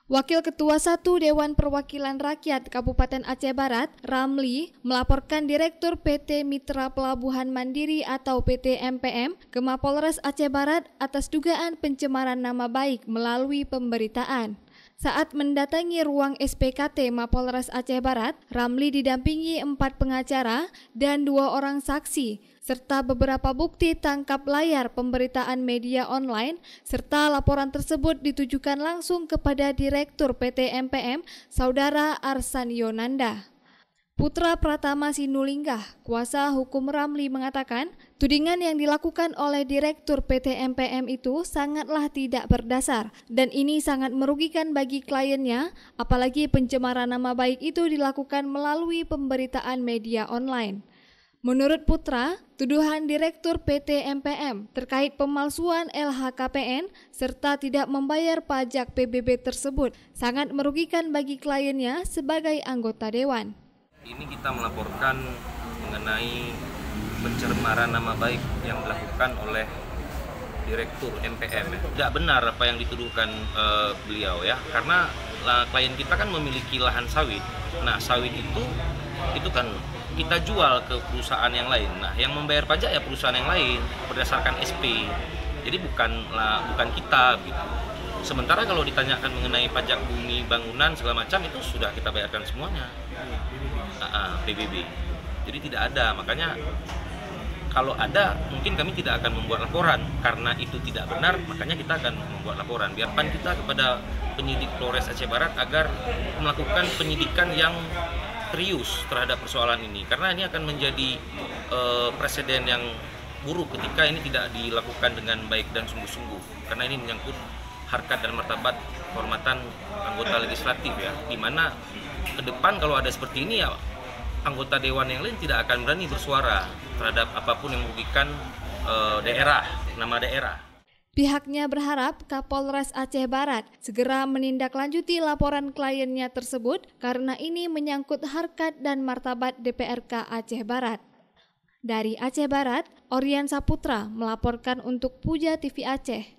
Wakil Ketua 1 Dewan Perwakilan Rakyat Kabupaten Aceh Barat, Ramli, melaporkan Direktur PT Mitra Pelabuhan Mandiri atau PT MPM ke Mapolres Aceh Barat atas dugaan pencemaran nama baik melalui pemberitaan. Saat mendatangi ruang SPKT Mapolres Aceh Barat, Ramli didampingi 4 pengacara dan 2 orang saksi, serta beberapa bukti tangkap layar pemberitaan media online, serta laporan tersebut ditujukan langsung kepada Direktur PT MPM, Saudara Arsan Yonanda. Putra Pratama Sinulinggah, kuasa hukum Ramli mengatakan, tudingan yang dilakukan oleh Direktur PT MPM itu sangatlah tidak berdasar dan ini sangat merugikan bagi kliennya, apalagi pencemaran nama baik itu dilakukan melalui pemberitaan media online. Menurut Putra, tuduhan Direktur PT MPM terkait pemalsuan LHKPN serta tidak membayar pajak PBB tersebut sangat merugikan bagi kliennya sebagai anggota dewan. Ini kita melaporkan mengenai pencemaran nama baik yang dilakukan oleh Direktur MPM. Tidak benar apa yang dituduhkan beliau ya, karena klien kita kan memiliki lahan sawit. Nah sawit itu kan kita jual ke perusahaan yang lain. Nah yang membayar pajak ya perusahaan yang lain berdasarkan SP. Jadi bukan kita gitu. Sementara kalau ditanyakan mengenai pajak bumi, bangunan, segala macam itu sudah kita bayarkan semuanya. PBB. Jadi tidak ada, makanya kalau ada mungkin kami tidak akan membuat laporan karena itu tidak benar, makanya kita akan membuat laporan. Biarkan kita kepada penyidik Polres Aceh Barat agar melakukan penyidikan yang serius terhadap persoalan ini, karena ini akan menjadi presiden yang buruk ketika ini tidak dilakukan dengan baik dan sungguh-sungguh, karena ini menyangkut harkat dan martabat kehormatan anggota legislatif ya, dimana ke depan kalau ada seperti ini ya anggota dewan yang lain tidak akan berani bersuara terhadap apapun yang merugikan nama daerah. Pihaknya berharap Kapolres Aceh Barat segera menindaklanjuti laporan kliennya tersebut karena ini menyangkut harkat dan martabat DPRK Aceh Barat. Dari Aceh Barat, Orian Saputra melaporkan untuk Puja TV Aceh.